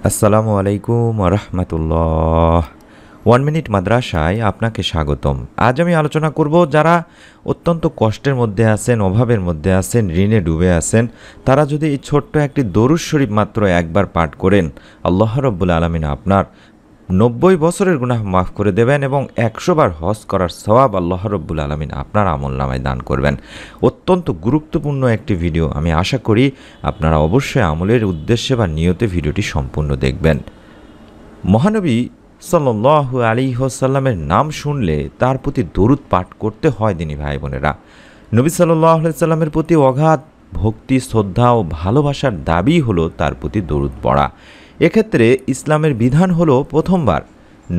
আসসালামু আলাইকুম রহমতুল্লাহ। 1 মিনিট মাদ্রাসায় আপনাকে স্বাগতম। আজ আমি আলোচনা করব যারা অত্যন্ত কষ্টের মধ্যে আছেন, অভাবের মধ্যে আছেন, ঋণে ডুবে আছেন, তারা যদি এই ছোট্ট একটি দরুদ শরীফ মাত্র একবার পাঠ করেন, আল্লাহ রাব্বুল আলামিন আপনার 90 বছরের গুনাহ মাফ করে দেবেন এবং 100 বার হজ করার সওয়াব আল্লাহ রাব্বুল আলামিন আপনার আমলনামায় দান করবেন। অত্যন্ত গুরুত্বপূর্ণ একটি ভিডিও। আমি আশা করি আপনারা অবশ্যই আমলের উদ্দেশ্যে বা নিয়তে ভিডিওটি সম্পূর্ণ দেখবেন। মহানবী সাল্লাল্লাহু আলাইহি ওয়াসাল্লামের নাম শুনলে তার প্রতি দরুদ পাঠ করতে হয় দিনী ভাই বোনেরা। নবী সাল্লাল্লাহু আলাইহি ওয়াসাল্লামের প্রতি অগাধ ভক্তি, শ্রদ্ধা ও ভালোবাসার দাবি হলো তার প্রতি দরুদ পড়া। এক্ষেত্রে ইসলামের বিধান হলো প্রথমবার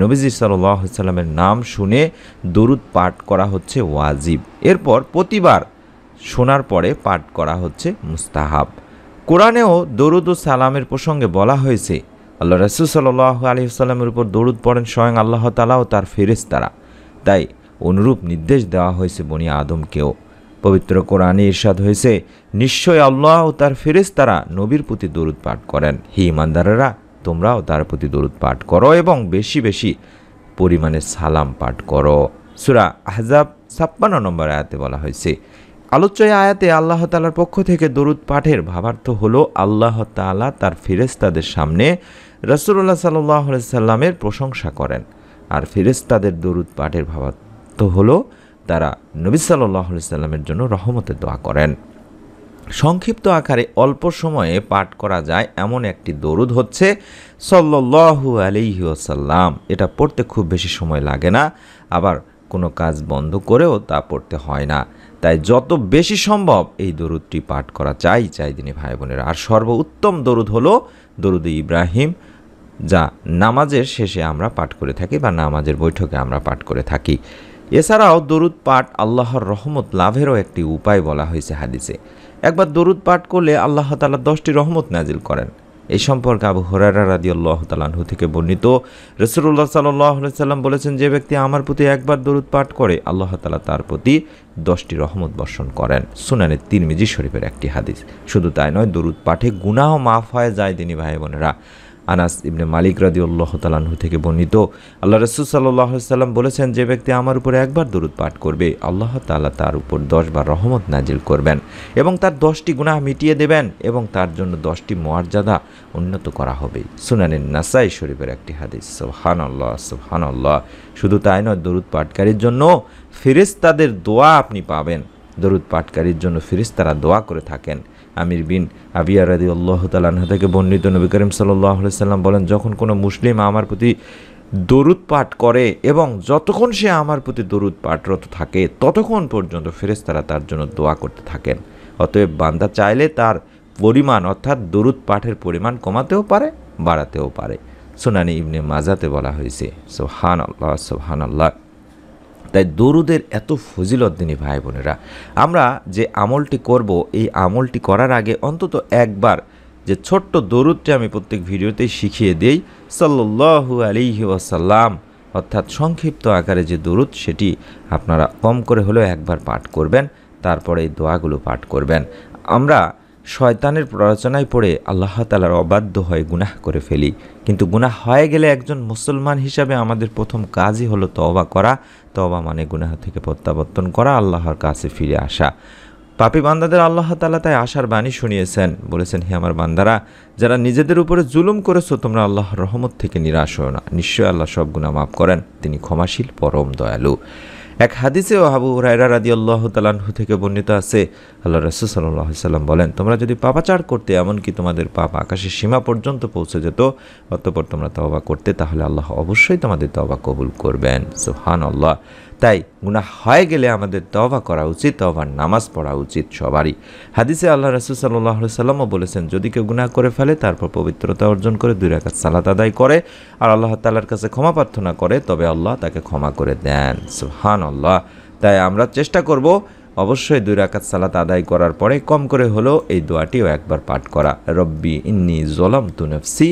নবীজি সাল্লাল্লাহু আলাইহি ওয়াসাল্লামের নাম শুনে দরুদ পাঠ করা হচ্ছে ওয়াজিব। এরপর প্রতিবার শোনার পরে পাঠ করা হচ্ছে মুস্তাহাব। কোরআনেও দরুদ ও সালামের প্রসঙ্গে বলা হয়েছে, আল্লাহ রাসূল সাল্লাল্লাহু আলাইহি ওয়াসাল্লামের উপর দরুদ পড়েন স্বয়ং আল্লাহ তাআলা ও তার ফেরেশতারা। তাই অনুরূপ নির্দেশ দেওয়া হয়েছে বনি আদমকেও। পবিত্র কোরআনে ইরশাদ হয়েছে, নিশ্চয় আল্লাহ ও তার ফেরেশতারা নবীর প্রতি দরুদ পাঠ করেন। হে ঈমানদারেরা, তোমরাও তার প্রতি দরুদ পাঠ করো এবং বেশি বেশি পরিমাণে সালাম পাঠ করো। সূরা আহজাব 56 নম্বর আয়াতে বলা হয়েছে। আলোচ্য আয়াতে আল্লাহ তাআলার পক্ষ থেকে দরুদ পাঠের ভাবার্থ হলো আল্লাহ তাআলা তার ফেরেশতাদের সামনে রাসূলুল্লাহ সাল্লাল্লাহু আলাইহি সাল্লামের প্রশংসা করেন, আর ফেরেশতাদের দরুদ পাঠের ভাবার্থ হলো তারা নবী সাল্লাল্লাহু আলাইহি সাল্লামের জন্য রহমতের দোয়া করেন। সংক্ষিপ্ত আকারে অল্প সময়ে পাঠ করা যায় এমন একটি দরুদ হচ্ছে সাল্লাল্লাহু আলাইহি ওয়াসাল্লাম। এটা পড়তে খুব বেশি সময় লাগে না, আবার কোনো কাজ বন্ধ করেও তা পড়তে হয় না। তাই যত বেশি সম্ভব এই দরুদটি পাঠ করা চাই দিনী ভাই বোনেরা। আর সর্বোত্তম দরুদ হলো দরুদ ইব্রাহিম, যা নামাজের শেষে আমরা পাঠ করে থাকি বা নামাজের বৈঠকে আমরা পাঠ করে থাকি। এছাড়াও দরুদ পাঠ আল্লাহর রহমত লাভেরও একটি উপায় বলা হয়েছে হাদিসে। একবার দরুদ পাঠ করলে আল্লাহ তাআলা 10টি রহমত নাজিল করেন। এই সম্পর্কে আবু হুরায়রা রাদিয়াল্লাহু তাআলা আনহু থেকে বর্ণিত, রাসূলুল্লাহ সাল্লাল্লাহু আলাইহি সাল্লাম বলেছেন, যে ব্যক্তি আমার প্রতি একবার দরুদ পাঠ করে আল্লাহ তাআলা তার প্রতি 10টি রহমত বর্ষণ করেন। সুনানে তিরমিজি শরীফের একটি হাদিস। শুধু তাই নয়, দরুদ পাঠে গুনাহ মাফ হয়ে যায় দিনী ভাই বোনেরা। আনাস ইবনে মালিক রাদিয়াল্লাহু তাআলা আনহু থেকে বর্ণিত, আল্লাহ রাসূল সাল্লাল্লাহু আলাইহি সাল্লাম বলেছেন, যে ব্যক্তি আমার উপরে একবার দরুদ পাঠ করবে আল্লাহ তাআলা তার উপর 10 বার রহমত নাজিল করবেন এবং তার 10টি গুনাহ মিটিয়ে দেবেন এবং তার জন্য 10টি মর্যাদা উন্নত করা হবে। সুনানে নাসাই শরীফের একটি হাদিস। সুবহানাল্লাহ, সুবহানাল্লাহ। শুধু তাই নয়, দরুদ পাঠকারীর জন্য ফেরেশতাদের দোয়া আপনি পাবেন। দরুদ পাঠকারীর জন্য ফেরেশতারা দোয়া করে থাকেন। আমির বিন আবিয়া রাদিয়াল্লাহু তাআলা আনহু থেকে বর্ণিত, নবী করিম সাল্লাল্লাহু আলাইহি সাল্লাম বলেন, যখন কোনো মুসলিম আমার প্রতি দরুদ পাঠ করে এবং যতক্ষণ সে আমার প্রতি দরুদ পাঠরত থাকে ততক্ষণ পর্যন্ত ফেরেশতারা তার জন্য দোয়া করতে থাকেন। অতএব বান্দা চাইলে তার পরিমাণ অর্থাৎ দরুদ পাঠের পরিমাণ কমাতেও পারে, বাড়াতেও পারে। সুনানি ইবনে মাজাতে বলা হয়েছে। সুবহানাল্লাহ, সুবহানাল্লাহ। তাই দরুদের এত ফজিলত দিনী ভাই বোনেরা। আমরা যে আমলটি করব, এই আমলটি করার আগে অন্তত একবার যে ছোট্ট দরুদটি আমি প্রত্যেক ভিডিওতেই শিখিয়ে দিই, সাল্লাল্লাহু আলাইহি ওয়াসাল্লাম, অর্থাৎ সংক্ষিপ্ত আকারে যে দরুদ, সেটি আপনারা কম করে হলেও একবার পাঠ করবেন। তারপরে এই দোয়াগুলো পাঠ করবেন। আমরা শয়তানের প্ররোচনায় পড়ে আল্লাহ তাআলার অবাধ্য হয়ে গুনাহ করে ফেলি, কিন্তু গুনাহ হয়ে গেলে একজন মুসলমান হিসাবে আমাদের প্রথম কাজই হলো তওবা করা। তওবা মানে গুনাহ থেকে প্রত্যাবর্তন করা, আল্লাহর কাছে ফিরে আসা। পাপী বান্দাদের আল্লাহ তাআলা তাই আশার বাণী শুনিয়েছেন, বলেছেন, হে আমার বান্দারা, যারা নিজেদের উপরে জুলুম করেছো তোমরা আল্লাহর রহমত থেকে নিরাশ হও না। নিশ্চয়ই আল্লাহ সব গুনাহ মাফ করেন, তিনি ক্ষমাশীল, পরম দয়ালু। এক হাদিসেও আবু হুরায়রা রাদিয়াল্লাহু তাআলা আনহু থেকে বর্ণিত আছে, আল্লাহ রাসূল সাল্লাল্লাহু আলাইহি সাল্লাম বলেন, তোমরা যদি পাপাচার করতে, এমনকি তোমাদের পাপ আকাশের সীমা পর্যন্ত পৌঁছে যেত, অতঃপর তোমরা তওবা করতে, তাহলে আল্লাহ অবশ্যই তোমাদের তওবা কবুল করবেন। সুবহানাল্লাহ। তাই গুনাহ হয়ে গেলে আমাদের তওবা করা উচিত, তওবার নামাজ পড়া উচিত সবারই। হাদিসে আল্লাহ রাসূল সাল্লাল্লাহু আলাইহি সাল্লামও বলেছেন, যদি কেউ গুনাহ করে ফেলে তারপর পবিত্রতা অর্জন করে 2 রাকাত সালাত আদায় করে আর আল্লাহ তাআলার কাছে ক্ষমা প্রার্থনা করে, তবে আল্লাহ তাকে ক্ষমা করে দেন। সুবহানাল্লাহ। তাই আমরা চেষ্টা করব অবশ্যই 2 রাকাত সালাত আদায় করার পরে কম করে হলেও এই দোয়াটিও একবার পাঠ করা। রব্বি ইন্নী যালামতু নাফসি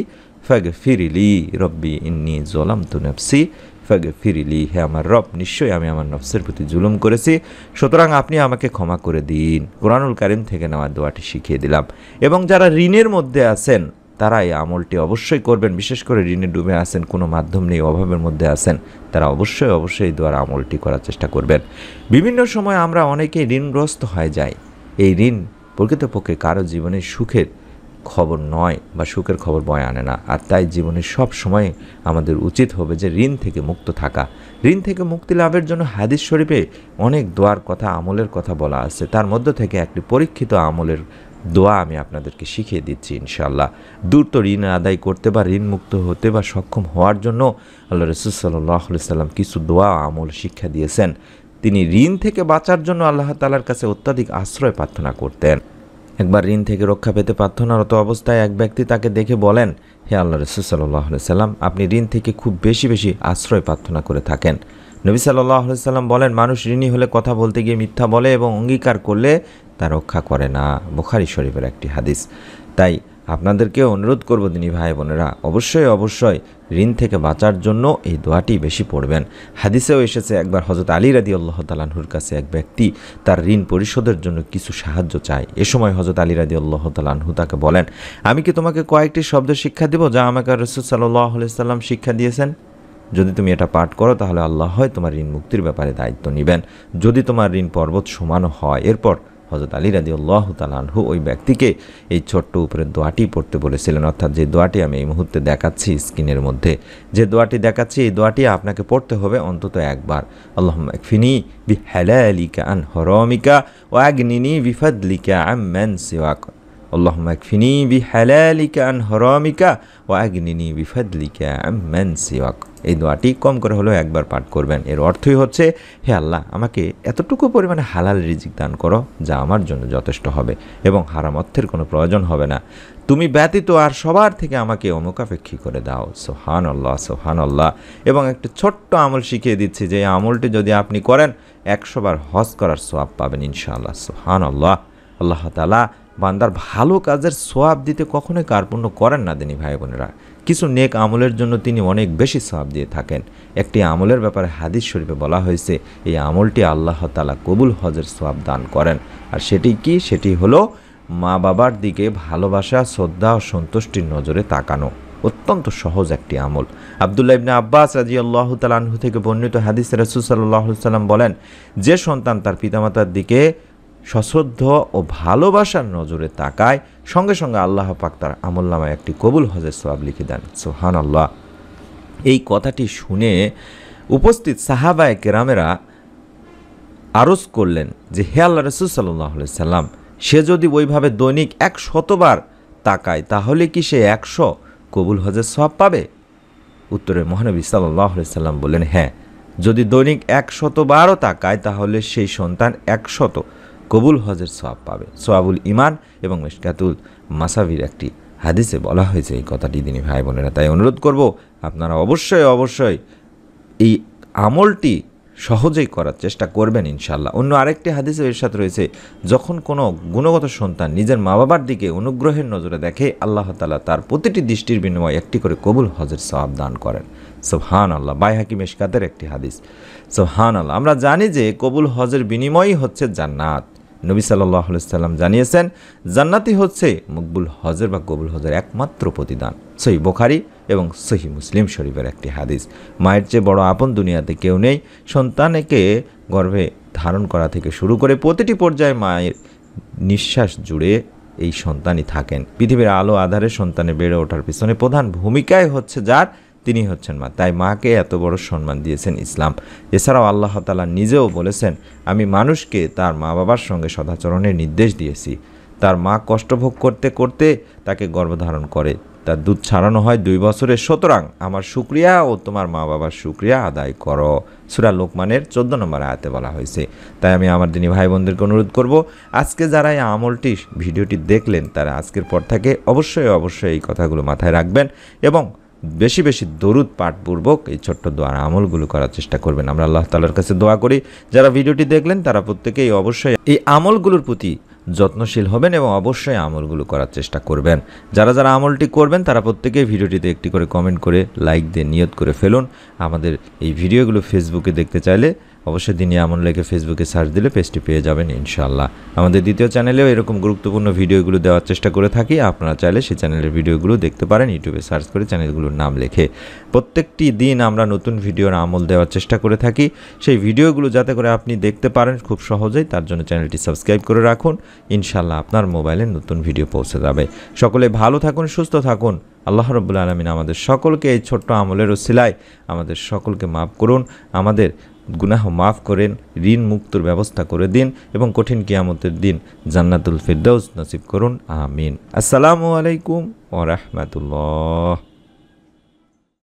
ফাগফিরলি, রব্বি ইন্নী যালামতু নাফসি ফাগফিরলি, হে আমার রব, নিশ্চয়ই আমি আমার নফসের প্রতি জুলুম করেছি, সুতরাং আপনি আমাকে ক্ষমা করে দিন। কোরআনুল কারীম থেকে নেওয়া দোয়াটি শিখিয়ে দিলাম। এবং যারা ঋণের মধ্যে আছেন তারা এই আমলটি অবশ্যই করবেন। বিশেষ করে ঋণে ডুবে আছেন, কোনো মাধ্যম নেই, অভাবের মধ্যে আছেন, তারা অবশ্যই এই দোয়ার আমলটি করার চেষ্টা করবেন। বিভিন্ন সময় আমরা অনেকেই ঋণগ্রস্ত হয়ে যাই। এই ঋণ প্রকৃতপক্ষে কারো জীবনে সুখের খবর নয় বা সুখের খবর বয়ে আনে না। আর তাই জীবনে সব সময় আমাদের উচিত হবে যে ঋণ থেকে মুক্ত থাকা। ঋণ থেকে মুক্তি লাভের জন্য হাদিস শরীফে অনেক দোয়ার কথা, আমলের কথা বলা আছে। তার মধ্য থেকে একটি পরীক্ষিত আমলের দোয়া আমি আপনাদেরকে শিখিয়ে দিচ্ছি ইনশাআল্লাহ। দ্রুত ঋণ আদায় করতে বা ঋণ মুক্ত হতে বা সক্ষম হওয়ার জন্য আল্লাহ রাসূল সাল্লাল্লাহু আলাইহি সাল্লাম কিছু দোয়া আমল শিক্ষা দিয়েছেন। তিনি ঋণ থেকে বাঁচার জন্য আল্লাহ তাআলার কাছে অত্যাধিক আশ্রয় প্রার্থনা করতেন। একবার ঋণ থেকে রক্ষা পেতে প্রার্থনারত অবস্থায় এক ব্যক্তি তাকে দেখে বলেন, হে আল্লাহ রাসূল সাল্লাল্লাহু আলাইহি সাল্লাম, আপনি ঋণ থেকে খুব বেশি বেশি আশ্রয় প্রার্থনা করে থাকেন। নবী সাল্লাল্লাহু আলাইহি সাল্লাম বলেন, মানুষ ঋণী হলে কথা বলতে গিয়ে মিথ্যা বলে এবং অঙ্গীকার করলে তা রক্ষা করে না। বুখারী শরীফের একটি হাদিস। তাই আপনাদেরকেও অনুরোধ করব দিনী ভাই বোনেরা, অবশ্যই ঋণ থেকে বাঁচার জন্য এই দোয়াটি বেশি পড়বেন। হাদিসেও এসেছে একবার হযরত আলী রাদিয়াল্লাহু তাআলা আনহুর কাছে এক ব্যক্তি তার ঋণ পরিশোধের জন্য কিছু সাহায্য চায়। এ সময় হযরত আলী রাদিয়াল্লাহু তাআলা আনহু তাকে বলেন, আমি কি তোমাকে কয়েকটি শব্দ শিক্ষা দেব যা আমাকে রাসূল সাল্লাল্লাহু আলাইহি সাল্লাম শিক্ষা দিয়েছেন? যদি তুমি এটা পাঠ করো তাহলে আল্লাহ হয় তোমার ঋণ মুক্তির ব্যাপারে দায়িত্ব নেবেন, যদি তোমার ঋণ পর্বত সমানও হয়। এরপর হযরত আলী রাদিয়াল্লাহু তাআলা আনহু ওই ব্যক্তিকে এই ছোট্ট উপরের দোয়াটি পড়তে বলেছিলেন, অর্থাৎ যে দোয়াটি আমি এই মুহূর্তে দেখাচ্ছি স্ক্রিনের মধ্যে, যে দোয়াটি দেখাচ্ছি এই দোয়াটি আপনাকে পড়তে হবে অন্তত একবার। আল্লাহুম্মা একফিনি বিহালালিকা আন হারামিকা ওয়া আগনিনি বিফাদলিকা আম্মান সিওয়াক। আল্লাহুম্মা একফিনি বিহালালিকা আন হারামিকা ওয়া আগনিনি বিফাদলিকা আম্মান সিওয়াক। এই দোয়াটি কম করে হলেও একবার পাঠ করবেন। এর অর্থই হচ্ছে, হে আল্লাহ, আমাকে এতটুকু পরিমাণে হালাল রিজিক দান করো যা আমার জন্য যথেষ্ট হবে এবং হারাম অর্থের কোনো প্রয়োজন হবে না। তুমি ব্যতীত আর সবার থেকে আমাকে অমুখাপেক্ষী করে দাও। সুবহানাল্লাহ, সুবহানাল্লাহ। এবং একটা ছোট্ট আমল শিখিয়ে দিচ্ছি, যে এই আমলটি যদি আপনি করেন 100 বার হজ করার সওয়াব পাবেন ইনশাআল্লাহ। সুবহানাল্লাহ। আল্লাহ তাআলা বান্দার ভালো কাজের সওয়াব দিতে কখনোই কার্পণ্য করেন না দিনী ভাই বোনেরা। কিছু নেক আমলের জন্য তিনি অনেক বেশি সওয়াব দিয়ে থাকেন। একটি আমলের ব্যাপারে হাদিস শরীফে বলা হয়েছে, এই আমলটি আল্লাহ তাআলা কবুল হজের সওয়াব দান করেন। আর সেটি কি? সেটি হলো মা বাবার দিকে ভালোবাসা, শ্রদ্ধা ও সন্তুষ্টির নজরে তাকানো। অত্যন্ত সহজ একটি আমল। আব্দুল্লাহ ইবনে আব্বাস রাদিয়াল্লাহু তাআলা আনহু থেকে বর্ণিত হাদিসে রাসূল সাল্লাল্লাহু আলাইহি সাল্লাম বলেন, যে সন্তান তার পিতামাতার দিকে সশ্রদ্ধ ও ভালোবাসার নজরে তাকায়, সঙ্গে সঙ্গে আল্লাহ পাক তার আমলনামায় একটি কবুল হজের সওয়াব লিখে দেন। সুবহানাল্লাহ। এই কথাটি শুনে উপস্থিত সাহাবায়ে কেরামেরা আরজ করলেন যে, হে আল্লাহ রাসূল সাল্লাল্লাহু আলাইহি সাল্লাম, সে যদি ওইভাবে দৈনিক 100 বার তাকায় তাহলে কি সে 100 কবুল হজের সওয়াব পাবে? উত্তরে মহানবী সাল্লাল্লাহু আলাইহি সাল্লাম বললেন, হ্যাঁ, যদি দৈনিক 100 বারও তাকায় তাহলে সেই সন্তান 100 কবুল হজের সওয়াব পাবে। সোয়াবুল ইমান এবং মিশকাতুল মাসাবির একটি হাদিসে বলা হয়েছে এই কথাটি দিনী ভাই বোনেরা। তাই অনুরোধ করব, আপনারা অবশ্যই এই আমলটি সহজেই করার চেষ্টা করবেন ইনশাআল্লাহ। অন্য আরেকটি হাদিসে ইরশাদ রয়েছে, যখন কোনো গুণগত সন্তান নিজের মা বাবার দিকে অনুগ্রহের নজরে দেখে, আল্লাহ তাআলা তার প্রতিটি দৃষ্টির বিনিময়ে একটি করে কবুল হজের সওয়াব দান করেন। সুবহানাল্লাহ। বাইহাকি মিশকাতের একটি হাদিস। সুবহানাল্লাহ। আমরা জানি যে কবুল হজের বিনিময়ই হচ্ছে জান্নাত। নবী সাল্লাল্লাহু আলাইহি সাল্লাম জানিয়েছেন, জান্নাতি হচ্ছে মকবুল হজের বা কবুল হজের একমাত্র প্রতিদান। সহিহ বুখারী এবং সহিহ মুসলিম শরীফের একটি হাদিস। মায়ের চেয়ে বড় আপন দুনিয়াতে কেউ নেই। সন্তানকে গর্ভে ধারণ করা থেকে শুরু করে প্রতিটি পর্যায়ে মায়ের নিঃশ্বাস জুড়ে এই সন্তানই থাকেন। পৃথিবীর আলো আধারে সন্তানের বেড়ে ওঠার পিছনে প্রধান ভূমিকায় হচ্ছে যার, তিনি হচ্ছেন মা। তাই মাকে এত বড় সম্মান দিয়েছেন ইসলাম। এছাড়াও আল্লাহ তাআলা নিজেও বলেছেন, আমি মানুষকে তার মা বাবার সঙ্গে সদাচরণের নির্দেশ দিয়েছি। তার মা কষ্টভোগ করতে করতে তাকে গর্ভধারণ করে, তার দুধ ছাড়ানো হয় 2 বছরে। সুতরাং আমার শুকরিয়া ও তোমার মা বাবার শুকরিয়া আদায় করো। সূরা লোকমানের 14 নম্বর আয়াতে বলা হয়েছে। তাই আমি আমার দিনী ভাই বোনদেরকে অনুরোধ করব, আজকে যারা এই আমলটি ভিডিওটি দেখলেন তারা আজকের পর থেকে অবশ্যই এই কথাগুলো মাথায় রাখবেন এবং বেশি বেশি দরুদ পাঠপূর্বক এই ছোট্ট দোয়ার আমলগুলো করার চেষ্টা করবেন। আমরা আল্লাহ তাআলার কাছে দোয়া করি, যারা ভিডিওটি দেখলেন তারা প্রত্যেকেই অবশ্যই এই আমলগুলোর প্রতি যত্নশীল হবেন এবং অবশ্যই আমলগুলো করার চেষ্টা করবেন। যারা আমলটি করবেন তারা প্রত্যেকেই ভিডিওটিতে একটি করে কমেন্ট করে লাইক দিয়ে নিয়ত করে ফেলুন। আমাদের এই ভিডিওগুলো ফেসবুকে দেখতে চাইলে অবশ্যই দিনই আমল লিখে ফেসবুকে সার্চ দিলে পেজটি পেয়ে যাবেন ইনশাআল্লাহ। আমাদের দ্বিতীয় চ্যানেলেও এরকম গুরুত্বপূর্ণ ভিডিওগুলো দেওয়ার চেষ্টা করে থাকি। আপনারা চাইলে সেই চ্যানেলের ভিডিওগুলো দেখতে পারেন ইউটিউবে সার্চ করে চ্যানেলগুলোর নাম লিখে। প্রত্যেকটি দিন আমরা নতুন ভিডিওর আমল দেওয়ার চেষ্টা করে থাকি। সেই ভিডিওগুলো যাতে করে আপনি দেখতে পারেন খুব সহজেই, তার জন্য চ্যানেলটি সাবস্ক্রাইব করে রাখুন। ইনশাআল্লাহ আপনার মোবাইলে নতুন ভিডিও পৌঁছে যাবে। সকলে ভালো থাকুন, সুস্থ থাকুন। আল্লাহ রাব্বুল আলামিন আমাদের সকলকে এই ছোট্ট আমলের ওসিলায় আমাদের সকলকে মাফ করুন, আমাদের গুনাহ মাফ করেন, ঋণ মুক্তর ব্যবস্থা করে দিন এবং কঠিন কিয়ামতের দিন জান্নাতুল ফিরদাউস নসিব করুন। আমিন। আসসালামু আলাইকুম ওয়া রাহমাতুল্লাহ।